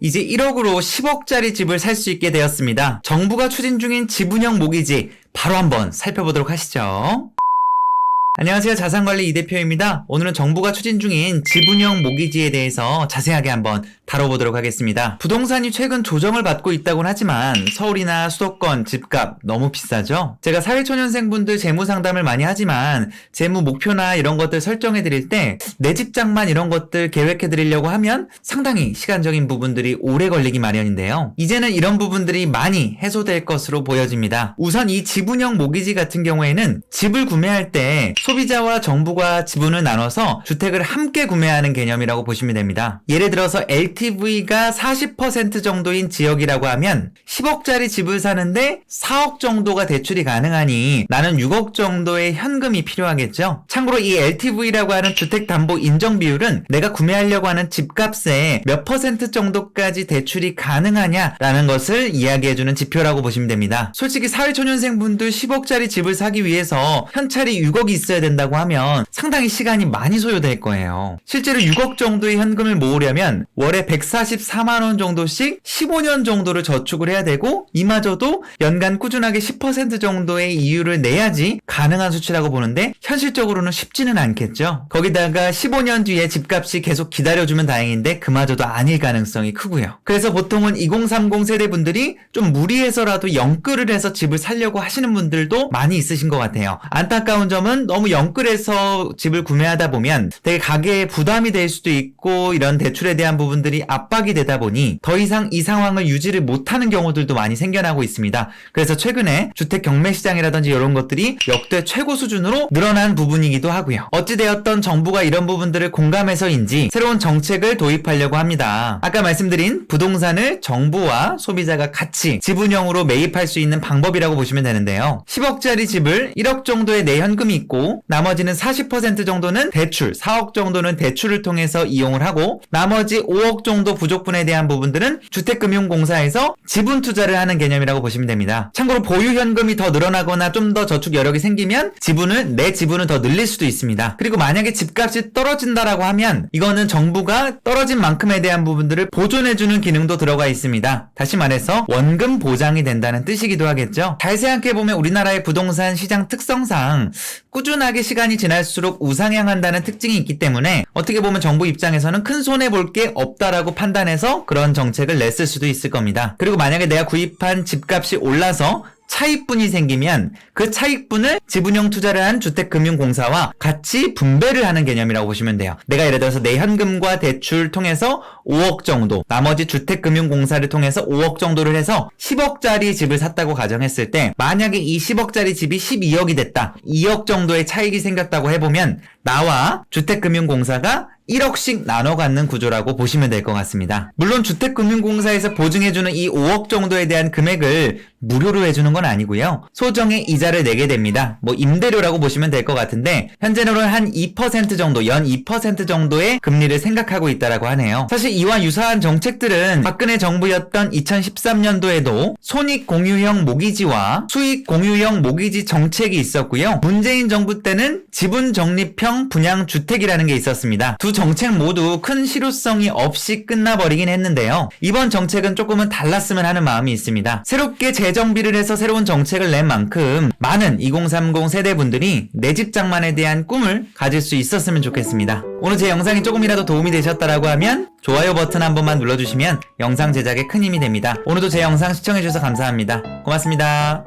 이제 1억으로 10억짜리 집을 살 수 있게 되었습니다. 정부가 추진 중인 지분형 모기지 바로 한번 살펴보도록 하시죠. 안녕하세요. 자산관리 이대표입니다. 오늘은 정부가 추진 중인 지분형 모기지에 대해서 자세하게 한번 다뤄보도록 하겠습니다. 부동산이 최근 조정을 받고 있다곤 하지만 서울이나 수도권 집값 너무 비싸죠? 제가 사회초년생분들 재무 상담을 많이 하지만 재무 목표나 이런 것들 설정해 드릴 때 내 집 장만 이런 것들 계획해 드리려고 하면 상당히 시간적인 부분들이 오래 걸리기 마련인데요. 이제는 이런 부분들이 많이 해소될 것으로 보여집니다. 우선 이 지분형 모기지 같은 경우에는 집을 구매할 때 소비자와 정부가 지분을 나눠서 주택을 함께 구매하는 개념이라고 보시면 됩니다. 예를 들어서 LTV가 40% 정도인 지역이라고 하면 10억짜리 집을 사는데 4억 정도가 대출이 가능하니 나는 6억 정도의 현금이 필요하겠죠. 참고로 이 LTV라고 하는 주택담보 인정 비율은 내가 구매하려고 하는 집값의 몇 % 정도까지 대출이 가능하냐라는 것을 이야기해주는 지표라고 보시면 됩니다. 솔직히 사회초년생분들 10억짜리 집을 사기 위해서 현찰이 6억이 있어야 된다고 하면 상당히 시간이 많이 소요될 거예요. 실제로 6억 정도의 현금을 모으려면 월에 144만원 정도씩 15년 정도를 저축을 해야 되고 이마저도 연간 꾸준하게 10% 정도의 이율을 내야지 가능한 수치라고 보는데 현실적으로는 쉽지는 않겠죠. 거기다가 15년 뒤에 집값이 계속 기다려주면 다행인데 그마저도 아닐 가능성이 크고요. 그래서 보통은 2030 세대분들이 좀 무리해서라도 영끌을 해서 집을 살려고 하시는 분들도 많이 있으신 것 같아요. 안타까운 점은 너무 영끌해서 집을 구매하다 보면 되게 가계에 부담이 될 수도 있고 이런 대출에 대한 부분들이 압박이 되다 보니 더 이상 이 상황을 유지를 못하는 경우들도 많이 생겨나고 있습니다. 그래서 최근에 주택 경매 시장이라든지 이런 것들이 역대 최고 수준으로 늘어난 부분이기도 하고요. 어찌되었던 정부가 이런 부분들을 공감해서인지 새로운 정책을 도입하려고 합니다. 아까 말씀드린 부동산을 정부와 소비자가 같이 지분형으로 매입할 수 있는 방법이라고 보시면 되는데요. 10억짜리 집을 1억 정도의 내 현금이 있고 나머지는 40% 정도는 대출, 4억 정도는 대출을 통해서 이용을 하고 나머지 5억 정도 부족분에 대한 부분들은 주택금융공사에서 지분 투자를 하는 개념이라고 보시면 됩니다. 참고로 보유 현금이 더 늘어나거나 좀 더 저축 여력이 생기면 내 지분을 더 늘릴 수도 있습니다. 그리고 만약에 집값이 떨어진다라고 하면 이거는 정부가 떨어진 만큼에 대한 부분들을 보존해주는 기능도 들어가 있습니다. 다시 말해서 원금 보장이 된다는 뜻이기도 하겠죠. 잘 생각해보면 우리나라의 부동산 시장 특성상 꾸준하게 시간이 지날수록 우상향한다는 특징이 있기 때문에 어떻게 보면 정부 입장에서는 큰 손해볼 게 없다라고 판단해서 그런 정책을 냈을 수도 있을 겁니다. 그리고 만약에 내가 구입한 집값이 올라서 차익분이 생기면 그 차익분을 지분형 투자를 한 주택금융공사와 같이 분배를 하는 개념이라고 보시면 돼요. 내가 예를 들어서 내 현금과 대출 통해서 5억 정도, 나머지 주택금융공사를 통해서 5억 정도를 해서 10억짜리 집을 샀다고 가정했을 때 만약에 이 10억짜리 집이 12억이 됐다. 2억 정도의 차익이 생겼다고 해보면 나와 주택금융공사가 1억씩 나눠 갖는 구조라고 보시면 될 것 같습니다. 물론 주택금융공사에서 보증해주는 이 5억 정도에 대한 금액을 무료로 해주는 건 아니고요. 소정의 이자를 내게 됩니다. 임대료라고 보시면 될 것 같은데 현재로는 한 2% 정도, 연 2% 정도의 금리를 생각하고 있다라고 하네요. 사실 이와 유사한 정책들은 박근혜 정부였던 2013년도에도 손익공유형 모기지와 수익공유형 모기지 정책이 있었고요. 문재인 정부 때는 지분적립형 분양주택이라는 게 있었습니다. 두 정책 모두 큰 실효성이 없이 끝나버리긴 했는데요. 이번 정책은 조금은 달랐으면 하는 마음이 있습니다. 새롭게 재정비를 해서 새로운 정책을 낸 만큼 많은 2030 세대분들이 내 집 장만에 대한 꿈을 가질 수 있었으면 좋겠습니다. 오늘 제 영상이 조금이라도 도움이 되셨다라고 하면 좋아요 버튼 한 번만 눌러주시면 영상 제작에 큰 힘이 됩니다. 오늘도 제 영상 시청해주셔서 감사합니다. 고맙습니다.